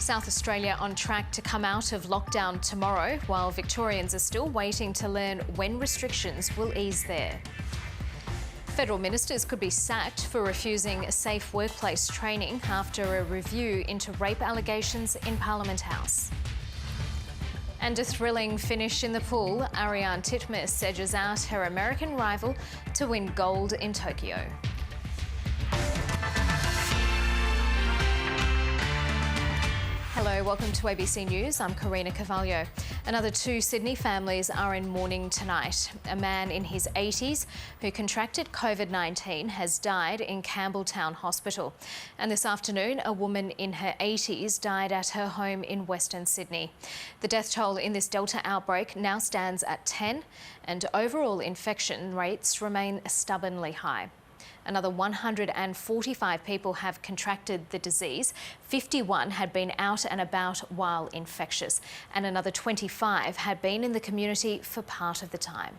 South Australia on track to come out of lockdown tomorrow, while Victorians are still waiting to learn when restrictions will ease there. Federal ministers could be sacked for refusing safe workplace training after a review into rape allegations in Parliament House. And a thrilling finish in the pool, Ariane Titmus edges out her American rival to win gold in Tokyo. Hello, welcome to ABC News. I'm Karina Carvalho. Another 2 Sydney families are in mourning tonight. A man in his 80s who contracted COVID-19 has died in Campbelltown Hospital. And this afternoon, a woman in her 80s died at her home in Western Sydney. The death toll in this Delta outbreak now stands at 10, and overall infection rates remain stubbornly high. Another 145 people have contracted the disease. 51 had been out and about while infectious, and another 25 had been in the community for part of the time.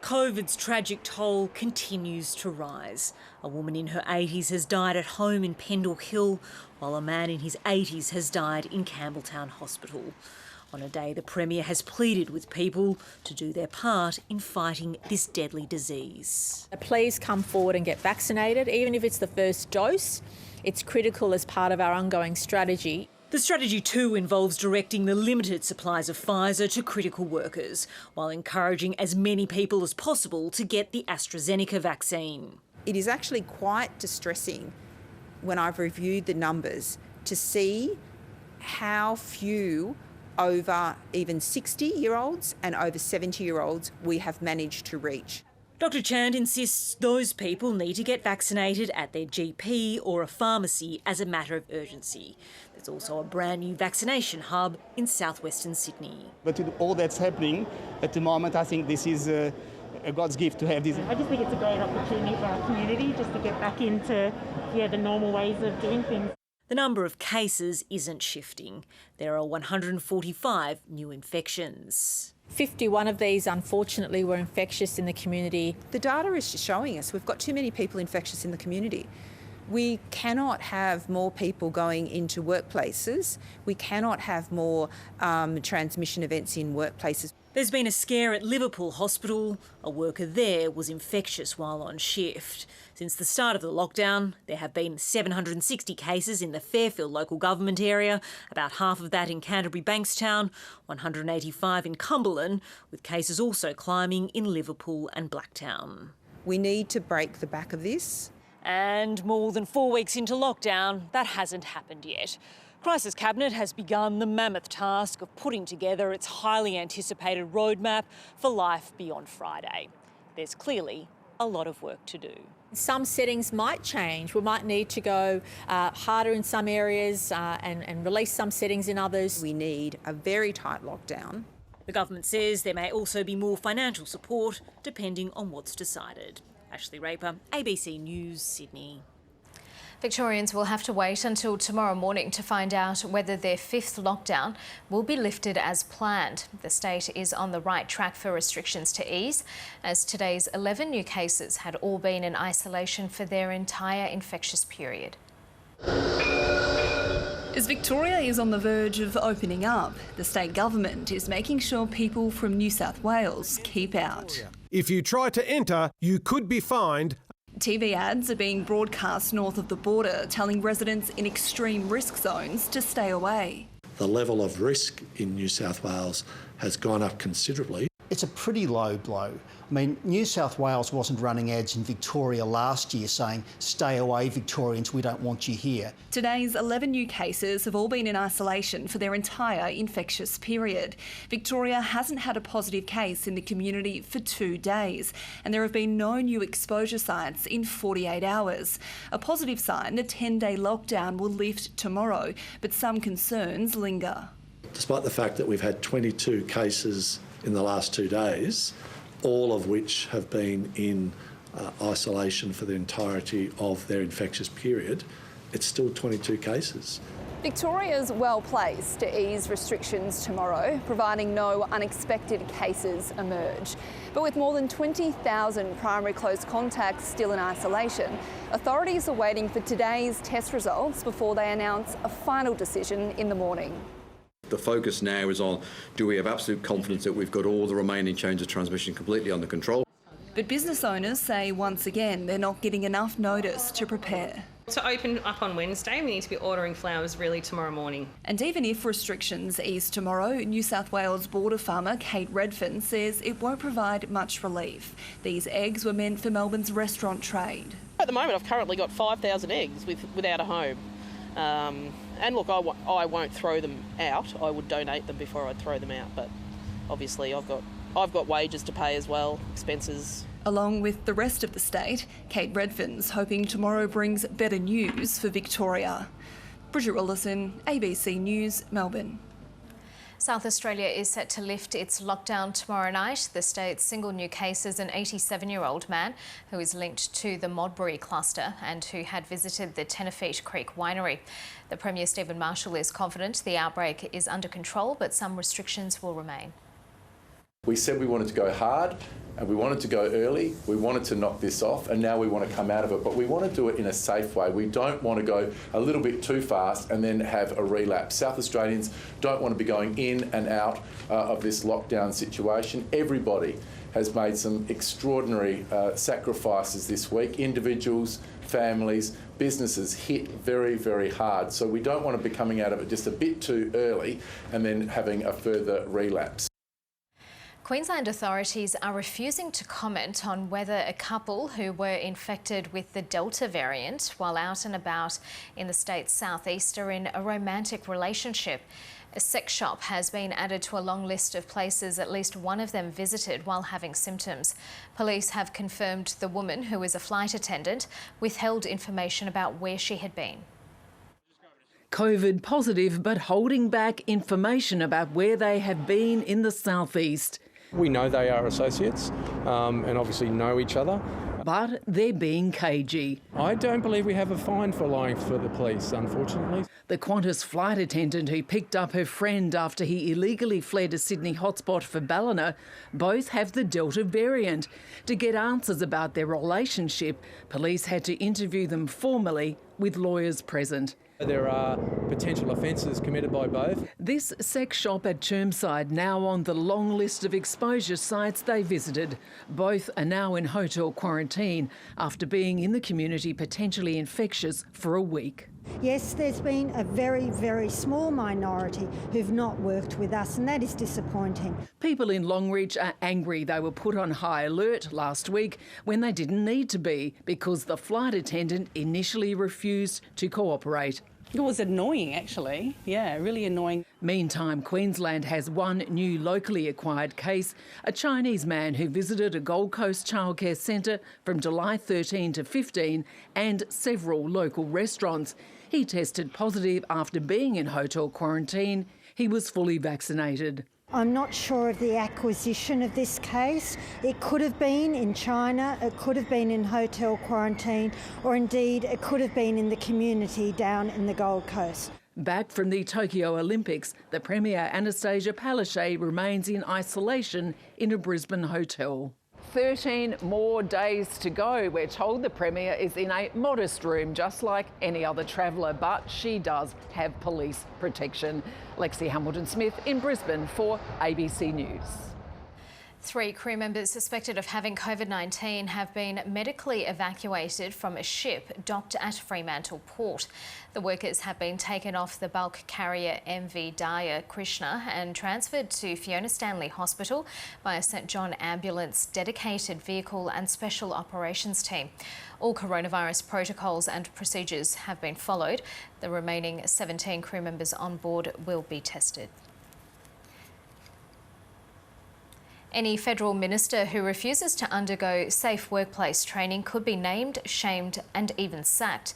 COVID's tragic toll continues to rise. A woman in her 80s has died at home in Pendle Hill, while a man in his 80s has died in Campbelltown Hospital. On a day the Premier has pleaded with people to do their part in fighting this deadly disease. Please come forward and get vaccinated, even if it's the first dose. It's critical as part of our ongoing strategy. The strategy too involves directing the limited supplies of Pfizer to critical workers, while encouraging as many people as possible to get the AstraZeneca vaccine. It is actually quite distressing when I've reviewed the numbers to see how few over even 60-year-olds and over 70-year-olds we have managed to reach. Dr Chand insists those people need to get vaccinated at their GP or a pharmacy as a matter of urgency. There's also a brand new vaccination hub in southwestern Sydney. But with all that's happening at the moment, I think this is a God's gift to have this. I just think it's a great opportunity for our community just to get back into the normal ways of doing things. The number of cases isn't shifting. There are 145 new infections. 51 of these, unfortunately, were infectious in the community. The data is showing us we've got too many people infectious in the community. We cannot have more people going into workplaces. We cannot have more transmission events in workplaces. There's been a scare at Liverpool Hospital. A worker there was infectious while on shift. Since the start of the lockdown, there have been 760 cases in the Fairfield local government area, about half of that in Canterbury Bankstown, 185 in Cumberland, with cases also climbing in Liverpool and Blacktown. We need to break the back of this. And more than 4 weeks into lockdown, that hasn't happened yet. Crisis Cabinet has begun the mammoth task of putting together its highly anticipated roadmap for life beyond Friday. There's clearly a lot of work to do. Some settings might change. We might need to go harder in some areas and release some settings in others. We need a very tight lockdown. The government says there may also be more financial support depending on what's decided. Ashley Raper, ABC News, Sydney. Victorians will have to wait until tomorrow morning to find out whether their 5th lockdown will be lifted as planned. The state is on the right track for restrictions to ease, as today's 11 new cases had all been in isolation for their entire infectious period. As Victoria is on the verge of opening up, the state government is making sure people from New South Wales keep out. If you try to enter, you could be fined. TV ads are being broadcast north of the border, telling residents in extreme risk zones to stay away. The level of risk in New South Wales has gone up considerably. It's a pretty low blow. I mean, New South Wales wasn't running ads in Victoria last year saying, stay away Victorians, we don't want you here. Today's 11 new cases have all been in isolation for their entire infectious period. Victoria hasn't had a positive case in the community for 2 days, and there have been no new exposure sites in 48 hours. A positive sign, a 10-day lockdown will lift tomorrow, but some concerns linger. Despite the fact that we've had 22 cases in the last 2 days, all of which have been in isolation for the entirety of their infectious period, it's still 22 cases. Victoria's well placed to ease restrictions tomorrow, providing no unexpected cases emerge. But with more than 20,000 primary close contacts still in isolation, authorities are waiting for today's test results before they announce a final decision in the morning. The focus now is on, do we have absolute confidence that we've got all the remaining chains of transmission completely under control? But business owners say once again they're not getting enough notice to prepare. To open up on Wednesday, we need to be ordering flowers really tomorrow morning. And even if restrictions ease tomorrow, New South Wales border farmer Kate Redfern says it won't provide much relief. These eggs were meant for Melbourne's restaurant trade. At the moment, I've currently got 5,000 eggs without a home. And look, I won't throw them out. I would donate them before I'd throw them out. But obviously, I've got wages to pay as well, expenses. Along with the rest of the state, Kate Redfern's hoping tomorrow brings better news for Victoria. Bridget Willison, ABC News, Melbourne. South Australia is set to lift its lockdown tomorrow night. The state's single new case is an 87-year-old man who is linked to the Modbury cluster and who had visited the Tenerife Creek winery. The Premier Stephen Marshall is confident the outbreak is under control, but some restrictions will remain. We said we wanted to go hard and we wanted to go early. We wanted to knock this off and now we want to come out of it, but we want to do it in a safe way. We don't want to go a little bit too fast and then have a relapse. South Australians don't want to be going in and out of this lockdown situation. Everybody has made some extraordinary sacrifices this week. Individuals, families, businesses hit very, very hard. So we don't want to be coming out of it just a bit too early and then having a further relapse. Queensland authorities are refusing to comment on whether a couple who were infected with the Delta variant while out and about in the state's southeast are in a romantic relationship. A sex shop has been added to a long list of places at least one of them visited while having symptoms. Police have confirmed the woman, who is a flight attendant, withheld information about where she had been. COVID positive, but holding back information about where they have been in the southeast. We know they are associates and obviously know each other. But they're being cagey. I don't believe we have a fine for lying for the police, unfortunately. The Qantas flight attendant who picked up her friend after he illegally fled a Sydney hotspot for Ballina both have the Delta variant. To get answers about their relationship, police had to interview them formally with lawyers present. There are potential offences committed by both. This sex shop at Chermside now on the long list of exposure sites they visited. Both are now in hotel quarantine after being in the community potentially infectious for a week. Yes, there's been a very, very small minority who've not worked with us, and that is disappointing. People in Longreach are angry they were put on high alert last week when they didn't need to be because the flight attendant initially refused to cooperate. It was annoying, actually. Yeah, really annoying. Meantime, Queensland has one new locally acquired case, a Chinese man who visited a Gold Coast childcare centre from July 13 to 15 and several local restaurants. He tested positive after being in hotel quarantine. He was fully vaccinated. I'm not sure of the acquisition of this case. It could have been in China, it could have been in hotel quarantine, or indeed it could have been in the community down in the Gold Coast. Back from the Tokyo Olympics, the Premier Anastasia Palaszczuk remains in isolation in a Brisbane hotel. 13 more days to go. We're told the Premier is in a modest room, just like any other traveller, but she does have police protection. Lexi Hamilton-Smith in Brisbane for ABC News. 3 crew members suspected of having COVID-19 have been medically evacuated from a ship docked at Fremantle Port. The workers have been taken off the bulk carrier MV Daya Krishna and transferred to Fiona Stanley Hospital by a St John ambulance dedicated vehicle and special operations team. All coronavirus protocols and procedures have been followed. The remaining 17 crew members on board will be tested. Any federal minister who refuses to undergo safe workplace training could be named, shamed and even sacked.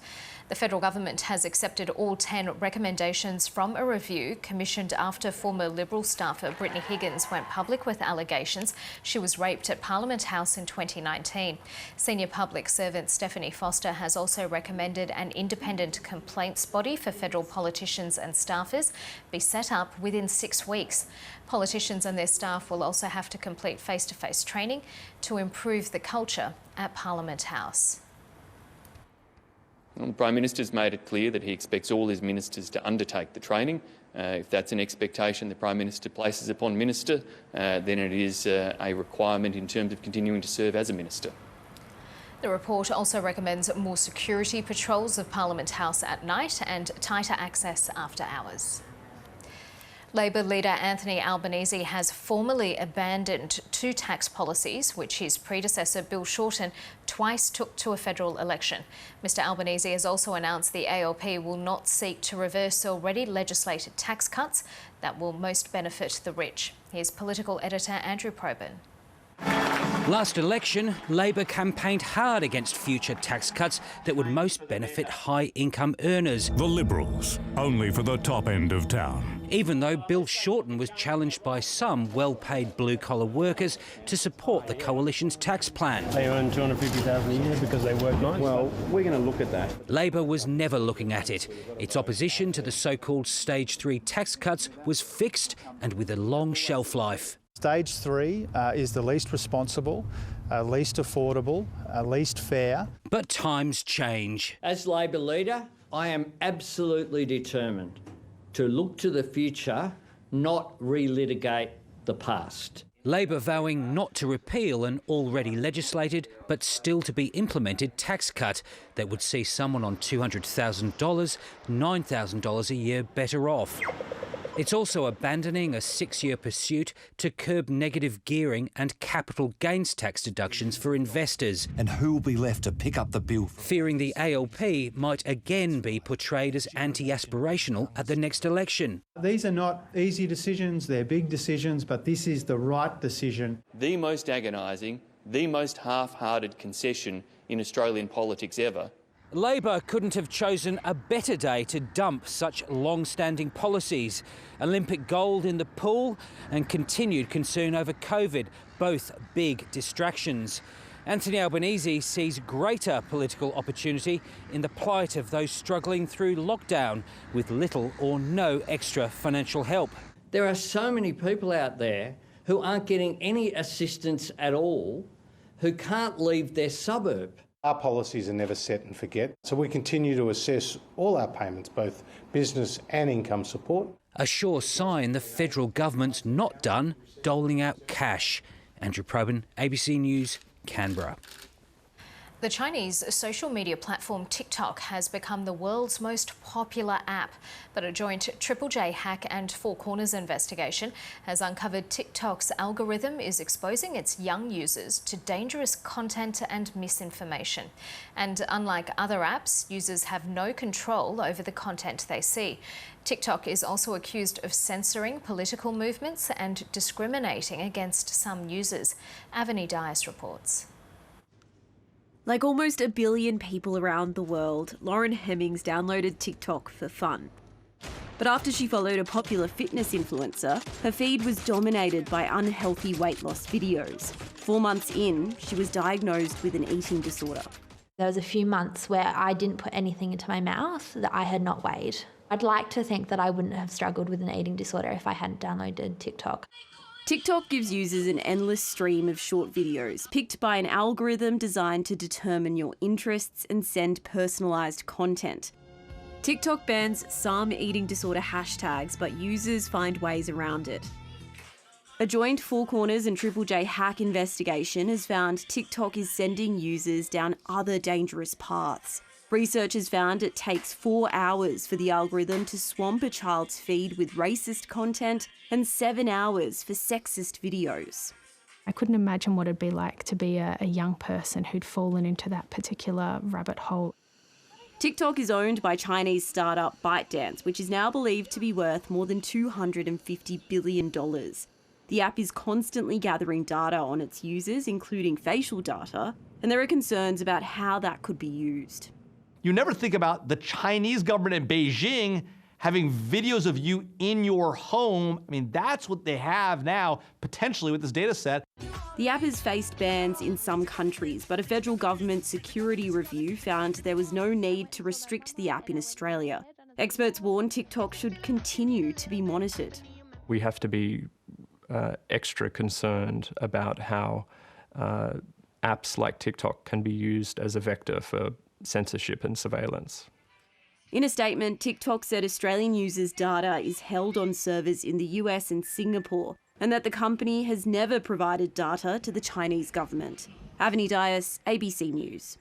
The federal government has accepted all 10 recommendations from a review commissioned after former Liberal staffer Brittany Higgins went public with allegations she was raped at Parliament House in 2019. Senior public servant Stephanie Foster has also recommended an independent complaints body for federal politicians and staffers be set up within 6 weeks. Politicians and their staff will also have to complete face-to-face training to improve the culture at Parliament House. The Prime Minister's made it clear that he expects all his ministers to undertake the training. If that's an expectation the Prime Minister places upon Minister, then it is a requirement in terms of continuing to serve as a Minister. The report also recommends more security patrols of Parliament House at night and tighter access after hours. Labor leader Anthony Albanese has formally abandoned 2 tax policies which his predecessor Bill Shorten twice took to a federal election. Mr Albanese has also announced the ALP will not seek to reverse already legislated tax cuts that will most benefit the rich. Here's political editor Andrew Probyn. Last election, Labor campaigned hard against future tax cuts that would most benefit high-income earners. The Liberals, only for the top end of town. Even though Bill Shorten was challenged by some well-paid blue-collar workers to support the coalition's tax plan. They earn $250,000 a year because they work nights? Well, we're going to look at that. Labor was never looking at it. Its opposition to the so-called Stage 3 tax cuts was fixed and with a long shelf life. Stage 3 is the least responsible, least affordable, least fair. But times change. As Labor leader, I am absolutely determined to look to the future, not relitigate the past. Labor vowing not to repeal an already legislated but still to be implemented tax cut that would see someone on $200,000, $9,000 a year better off. It's also abandoning a 6-year pursuit to curb negative gearing and capital gains tax deductions for investors. And who will be left to pick up the bill? Fearing the ALP might again be portrayed as anti-aspirational at the next election. These are not easy decisions, they're big decisions, but this is the right decision. The most agonising, the most half-hearted concession in Australian politics ever. Labor couldn't have chosen a better day to dump such long-standing policies. Olympic gold in the pool and continued concern over COVID, both big distractions. Anthony Albanese sees greater political opportunity in the plight of those struggling through lockdown with little or no extra financial help. There are so many people out there who aren't getting any assistance at all, who can't leave their suburb. Our policies are never set and forget, so we continue to assess all our payments, both business and income support. A sure sign the federal government's not done doling out cash. Andrew Probyn, ABC News, Canberra. The Chinese social media platform TikTok has become the world's most popular app, but a joint Triple J hack and Four Corners investigation has uncovered TikTok's algorithm is exposing its young users to dangerous content and misinformation. And unlike other apps, users have no control over the content they see. TikTok is also accused of censoring political movements and discriminating against some users. Avani Dias reports. Like almost 1 billion people around the world, Lauren Hemmings downloaded TikTok for fun. But after she followed a popular fitness influencer, her feed was dominated by unhealthy weight loss videos. 4 months in, she was diagnosed with an eating disorder. There was a few months where I didn't put anything into my mouth that I had not weighed. I'd like to think that I wouldn't have struggled with an eating disorder if I hadn't downloaded TikTok. TikTok gives users an endless stream of short videos, picked by an algorithm designed to determine your interests and send personalised content. TikTok bans some eating disorder hashtags, but users find ways around it. A joint Four Corners and Triple J hack investigation has found TikTok is sending users down other dangerous paths. Researchers found it takes 4 hours for the algorithm to swamp a child's feed with racist content and 7 hours for sexist videos. I couldn't imagine what it'd be like to be a young person who'd fallen into that particular rabbit hole. TikTok is owned by Chinese startup ByteDance, which is now believed to be worth more than $250 billion. The app is constantly gathering data on its users, including facial data, and there are concerns about how that could be used. You never think about the Chinese government in Beijing having videos of you in your home. I mean, that's what they have now, potentially, with this data set. The app has faced bans in some countries, but a federal government security review found there was no need to restrict the app in Australia. Experts warn TikTok should continue to be monitored. We have to be extra concerned about how apps like TikTok can be used as a vector for censorship and surveillance. In a statement, TikTok said Australian users' data is held on servers in the US and Singapore, and that the company has never provided data to the Chinese government. Avani Dias, ABC News.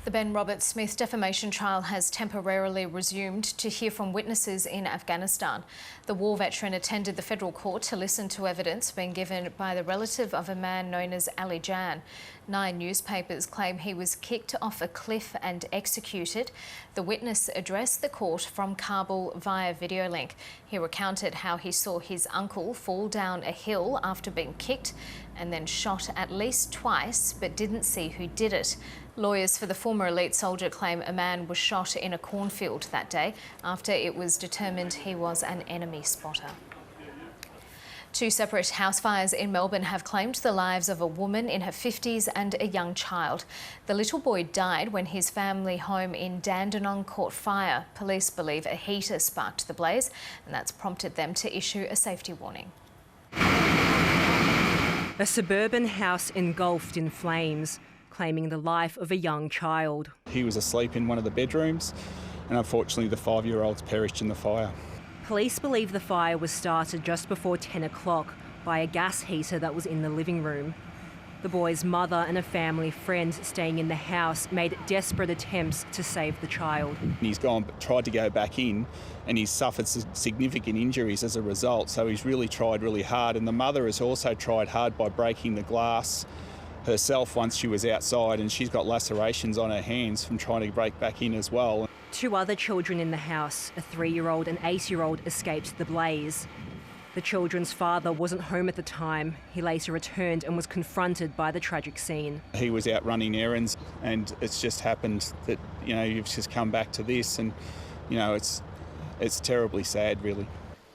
The Ben Roberts-Smith defamation trial has temporarily resumed to hear from witnesses in Afghanistan. The war veteran attended the federal court to listen to evidence being given by the relative of a man known as Ali Jan. 9 newspapers claim he was kicked off a cliff and executed. The witness addressed the court from Kabul via video link. He recounted how he saw his uncle fall down a hill after being kicked and then shot at least twice, but didn't see who did it. Lawyers for the former elite soldier claim a man was shot in a cornfield that day after it was determined he was an enemy spotter. 2 separate house fires in Melbourne have claimed the lives of a woman in her 50s and a young child. The little boy died when his family home in Dandenong caught fire. Police believe a heater sparked the blaze, and that's prompted them to issue a safety warning. A suburban house engulfed in flames, claiming the life of a young child. He was asleep in one of the bedrooms, and unfortunately the 5-year-old perished in the fire. Police believe the fire was started just before 10 o'clock by a gas heater that was in the living room. The boy's mother and a family friend staying in the house made desperate attempts to save the child. He's tried to go back in, and he's suffered significant injuries as a result, so he's really tried really hard. And the mother has also tried hard by breaking the glass herself once she was outside, and she's got lacerations on her hands from trying to break back in as well. 2 other children in the house, a 3-year-old and 8-year-old, escaped the blaze. The children's father wasn't home at the time. He later returned and was confronted by the tragic scene. He was out running errands, and it's just happened that, you've just come back to this, and, it's terribly sad, really.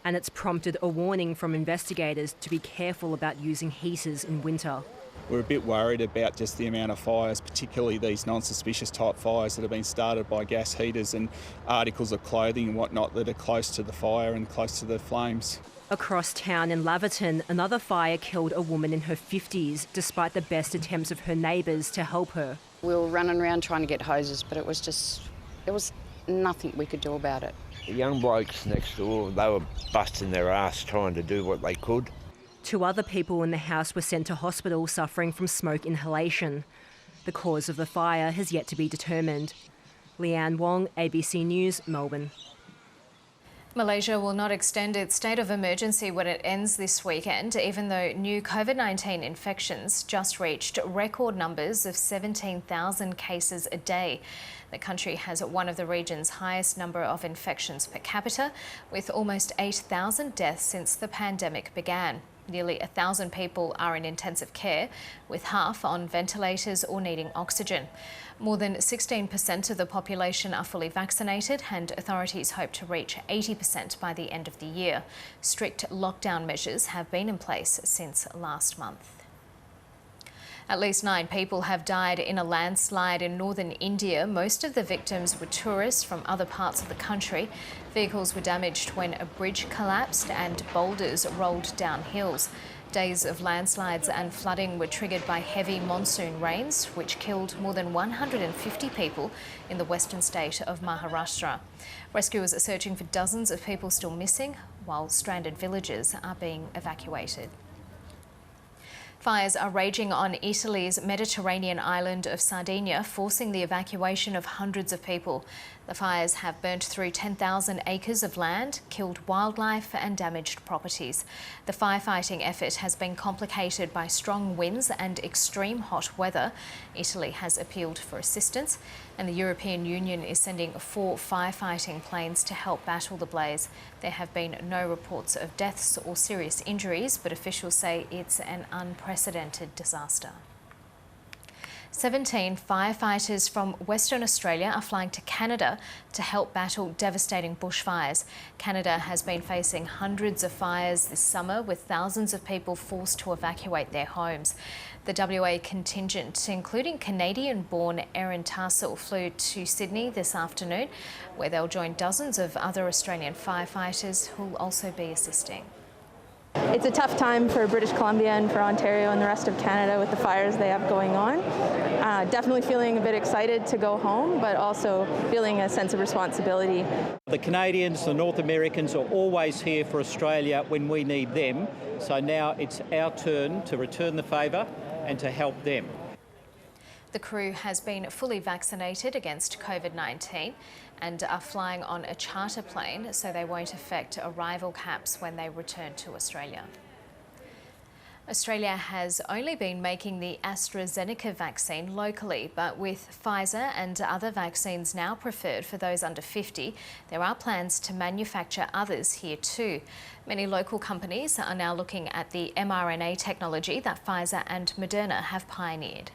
And it's prompted a warning from investigators to be careful about using heaters in winter. We're a bit worried about just the amount of fires, particularly these non-suspicious type fires that have been started by gas heaters and articles of clothing and whatnot that are close to the fire and close to the flames. Across town in Laverton, another fire killed a woman in her 50s, despite the best attempts of her neighbours to help her. We were running around trying to get hoses, but it was nothing we could do about it. The young blokes next door, they were busting their ass trying to do what they could. 2 other people in the house were sent to hospital suffering from smoke inhalation. The cause of the fire has yet to be determined. Leanne Wong, ABC News, Melbourne. Malaysia will not extend its state of emergency when it ends this weekend, even though new COVID-19 infections just reached record numbers of 17,000 cases a day. The country has one of the region's highest number of infections per capita, with almost 8,000 deaths since the pandemic began. Nearly 1,000 people are in intensive care, with half on ventilators or needing oxygen. More than 16% of the population are fully vaccinated, and authorities hope to reach 80% by the end of the year. Strict lockdown measures have been in place since last month. At least 9 people have died in a landslide in northern India. Most of the victims were tourists from other parts of the country. Vehicles were damaged when a bridge collapsed and boulders rolled down hills. Days of landslides and flooding were triggered by heavy monsoon rains, which killed more than 150 people in the western state of Maharashtra. Rescuers are searching for dozens of people still missing, while stranded villages are being evacuated. Fires are raging on Italy's Mediterranean island of Sardinia, forcing the evacuation of hundreds of people. The fires have burnt through 10,000 acres of land, killed wildlife and damaged properties. The firefighting effort has been complicated by strong winds and extreme hot weather. Italy has appealed for assistance, and the European Union is sending 4 firefighting planes to help battle the blaze. There have been no reports of deaths or serious injuries, but officials say it's an unprecedented disaster. 17 firefighters from Western Australia are flying to Canada to help battle devastating bushfires. Canada has been facing hundreds of fires this summer, with thousands of people forced to evacuate their homes. The WA contingent, including Canadian-born Erin Tarsell, flew to Sydney this afternoon, where they'll join dozens of other Australian firefighters who will also be assisting. It's a tough time for British Columbia and for Ontario and the rest of Canada with the fires they have going on. Definitely feeling a bit excited to go home, but also feeling a sense of responsibility. The Canadians, the North Americans are always here for Australia when we need them. So now it's our turn to return the favour and to help them. The crew has been fully vaccinated against COVID-19 and are flying on a charter plane, so they won't affect arrival caps when they return to Australia. Australia has only been making the AstraZeneca vaccine locally, but with Pfizer and other vaccines now preferred for those under 50, there are plans to manufacture others here too. Many local companies are now looking at the mRNA technology that Pfizer and Moderna have pioneered.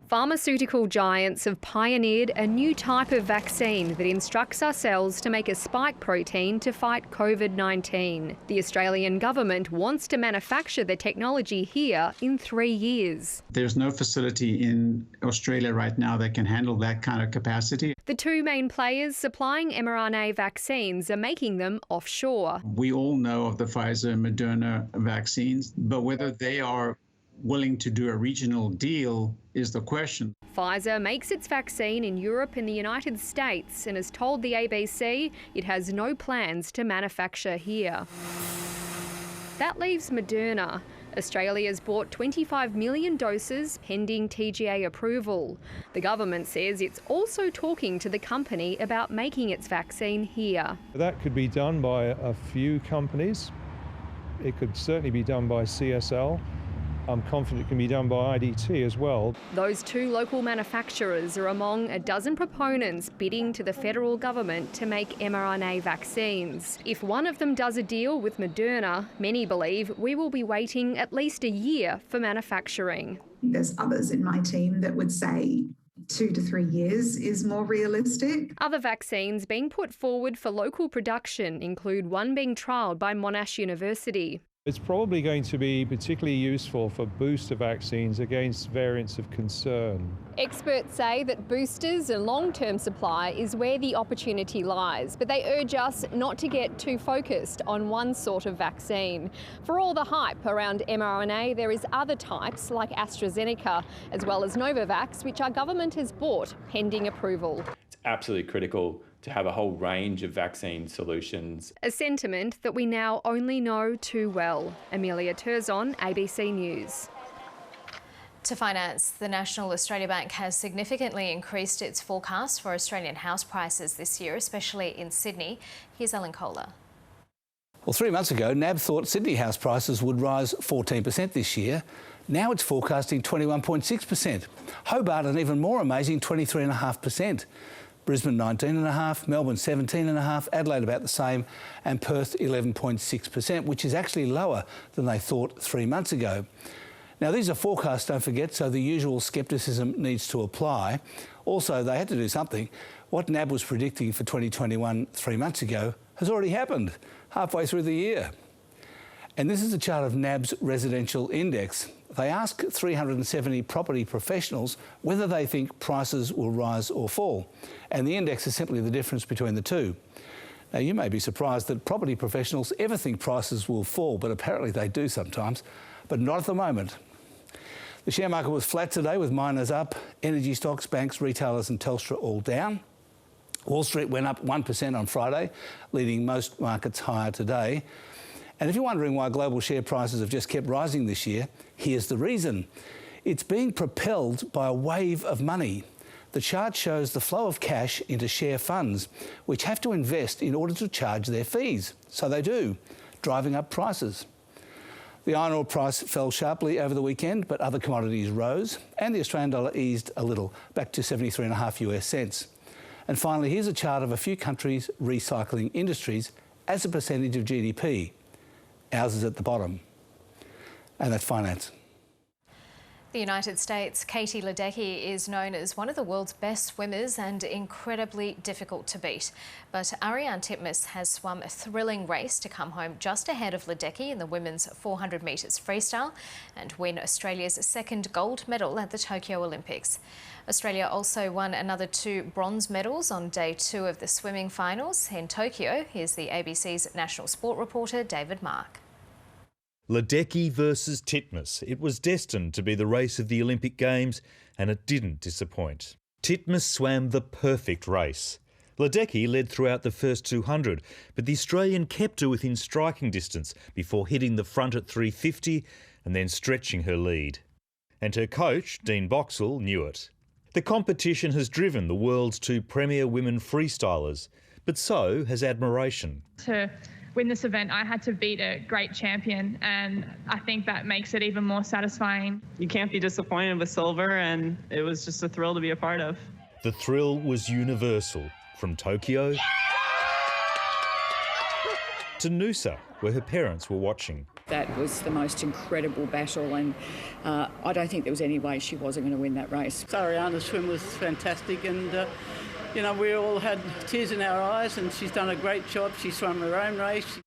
Pharmaceutical giants have pioneered a new type of vaccine that instructs our cells to make a spike protein to fight COVID-19. The Australian government wants to manufacture the technology here in 3 years. There's no facility in Australia right now that can handle that kind of capacity. The two main players supplying mRNA vaccines are making them offshore. We all know of the Pfizer and Moderna vaccines, but whether they are willing to do a regional deal is the question. Pfizer makes its vaccine in Europe and the United States and has told the ABC it has no plans to manufacture here. That leaves Moderna. Australia's bought 25 million doses pending TGA approval. The government says it's also talking to the company about making its vaccine here. That could be done by a few companies. It could certainly be done by CSL. I'm confident it can be done by IDT as well. Those two local manufacturers are among a dozen proponents bidding to the federal government to make mRNA vaccines. If one of them does a deal with Moderna, many believe we will be waiting at least a year for manufacturing. There's others in my team that would say 2 to 3 years is more realistic. Other vaccines being put forward for local production include one being trialled by Monash University. It's probably going to be particularly useful for booster vaccines against variants of concern. Experts say that boosters and long-term supply is where the opportunity lies, but they urge us not to get too focused on one sort of vaccine. For all the hype around mRNA, there is other types like AstraZeneca, as well as Novavax, which our government has bought pending approval. It's absolutely critical to have a whole range of vaccine solutions. A sentiment that we now only know too well. Amelia Terzon, ABC News. To finance, the National Australia Bank has significantly increased its forecast for Australian house prices this year, especially in Sydney. Here's Ellen Kohler. Well, 3 months ago, NAB thought Sydney house prices would rise 14% this year. Now it's forecasting 21.6%. Hobart an even more amazing 23.5%. Brisbane 19.5%, Melbourne 17.5%, Adelaide about the same, and Perth 11.6%, which is actually lower than they thought 3 months ago. Now, these are forecasts, don't forget, so the usual scepticism needs to apply. Also, they had to do something. What NAB was predicting for 2021 3 months ago has already happened, halfway through the year. And this is a chart of NAB's residential index. They ask 370 property professionals whether they think prices will rise or fall. And the index is simply the difference between the two. Now, you may be surprised that property professionals ever think prices will fall, but apparently they do sometimes, but not at the moment. The share market was flat today, with miners up, energy stocks, banks, retailers and Telstra all down. Wall Street went up 1% on Friday, leading most markets higher today. And if you're wondering why global share prices have just kept rising this year, here's the reason. It's being propelled by a wave of money. The chart shows the flow of cash into share funds, which have to invest in order to charge their fees. So they do, driving up prices. The iron ore price fell sharply over the weekend, but other commodities rose, and the Australian dollar eased a little, back to 73.5 US cents. And finally, here's a chart of a few countries' recycling industries as a percentage of GDP. Ours is at the bottom. And that's finance. The United States, Katie Ledecky is known as one of the world's best swimmers and incredibly difficult to beat. But Ariarne Titmus has swum a thrilling race to come home just ahead of Ledecky in the women's 400 metres freestyle and win Australia's second gold medal at the Tokyo Olympics. Australia also won another 2 bronze medals on day 2 of the swimming finals in Tokyo. Here's the ABC's national sport reporter, David Mark. Ledecky versus Titmus. It was destined to be the race of the Olympic Games, and it didn't disappoint. Titmus swam the perfect race. Ledecky led throughout the first 200, but the Australian kept her within striking distance before hitting the front at 350 and then stretching her lead. And her coach, Dean Boxall, knew it. The competition has driven the world's 2 premier women freestylers, but so has admiration. To win this event, I had to beat a great champion, and I think that makes it even more satisfying. You can't be disappointed with silver, and it was just a thrill to be a part of. The thrill was universal, from Tokyo to Noosa, where her parents were watching. That was the most incredible battle, and I don't think there was any way she wasn't going to win that race. Ariarne's swim was fantastic, and you know, we all had tears in our eyes, and she's done a great job. She swam her own race.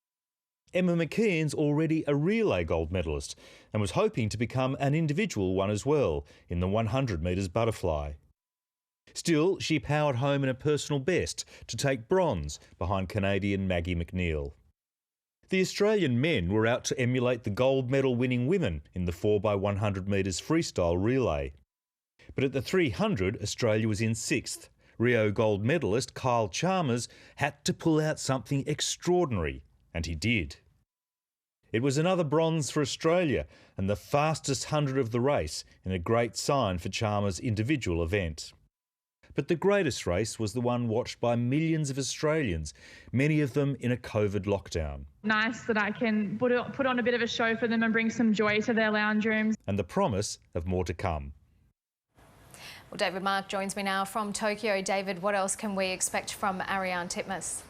Emma McKeon's already a relay gold medalist and was hoping to become an individual one as well in the 100 metres butterfly. Still, she powered home in a personal best to take bronze behind Canadian Maggie McNeil. The Australian men were out to emulate the gold medal winning women in the 4x100 metres freestyle relay. But at the 300, Australia was in 6th. Rio gold medalist Kyle Chalmers had to pull out something extraordinary, and he did. It was another bronze for Australia and the fastest 100 of the race, and a great sign for Chalmers' individual event. But the greatest race was the one watched by millions of Australians, many of them in a COVID lockdown. Nice that I can put on a bit of a show for them and bring some joy to their lounge rooms. And the promise of more to come. Well, David Mark joins me now from Tokyo. David, what else can we expect from Ariarne Titmus?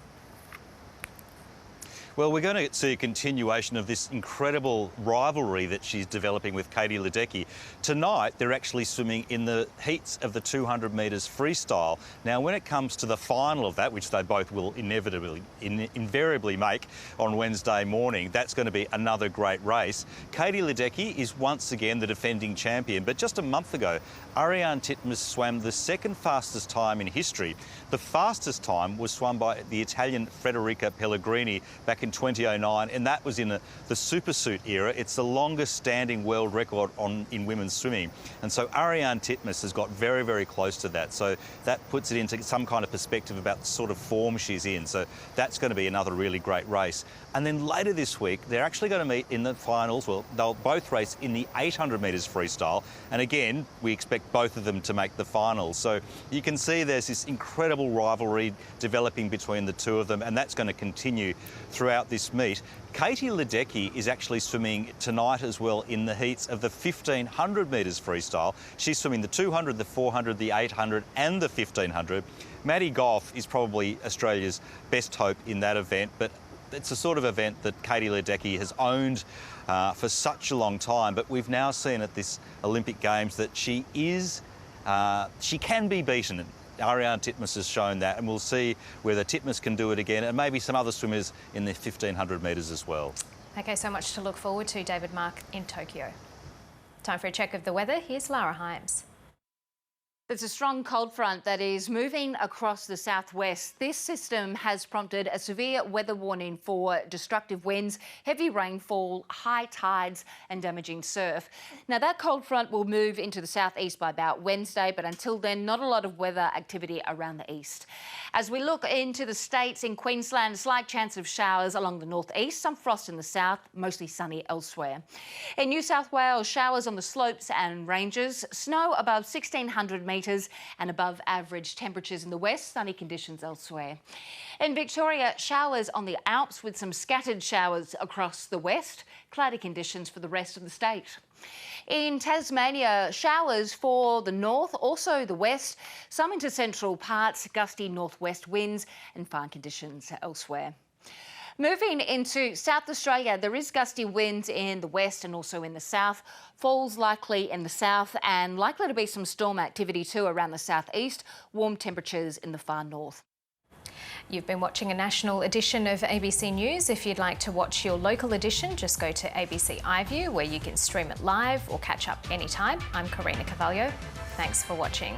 Well, we're going to see a continuation of this incredible rivalry that she's developing with Katie Ledecky. Tonight, they're actually swimming in the heats of the 200 metres freestyle. Now, when it comes to the final of that, which they both will invariably make on Wednesday morning, that's going to be another great race. Katie Ledecky is once again the defending champion, but just a month ago, Ariarne Titmus swam the second fastest time in history. The fastest time was swum by the Italian Federica Pellegrini back in 2009, and that was in the supersuit era. It's the longest standing world record in women's swimming. And so Ariarne Titmus has got very, very close to that. So that puts it into some kind of perspective about the sort of form she's in. So that's going to be another really great race. And then later this week, they're actually going to meet in the finals. Well, they'll both race in the 800 metres freestyle. And again, we expect both of them to make the finals. So you can see there's this incredible rivalry developing between the two of them, and that's going to continue throughout this meet. Katie Ledecky is actually swimming tonight as well in the heats of the 1500 metres freestyle. She's swimming the 200, the 400, the 800 and the 1500. Maddie Goff is probably Australia's best hope in that event, but it's a sort of event that Katie Ledecky has owned for such a long time, but we've now seen at this Olympic Games that she can be beaten. Ariarne Titmus has shown that, and we'll see whether Titmus can do it again, and maybe some other swimmers in the 1500 metres as well. Okay, so much to look forward to, David Mark in Tokyo. Time for a check of the weather. Here's Lara Himes. There's a strong cold front that is moving across the southwest. This system has prompted a severe weather warning for destructive winds, heavy rainfall, high tides and damaging surf. Now, that cold front will move into the southeast by about Wednesday, but until then, not a lot of weather activity around the east. As we look into the states, in Queensland, a slight chance of showers along the northeast, some frost in the south, mostly sunny elsewhere. In New South Wales, showers on the slopes and ranges, snow above 1,600 metres and above average temperatures in the west, sunny conditions elsewhere. In Victoria, showers on the Alps with some scattered showers across the west, cloudy conditions for the rest of the state. In Tasmania, showers for the north, also the west, some into central parts, gusty northwest winds and fine conditions elsewhere. Moving into South Australia, there is gusty winds in the west and also in the south. Falls likely in the south and likely to be some storm activity too around the southeast. Warm temperatures in the far north. You've been watching a national edition of ABC News. If you'd like to watch your local edition, just go to ABC iView, where you can stream it live or catch up anytime. I'm Karina Carvalho. Thanks for watching.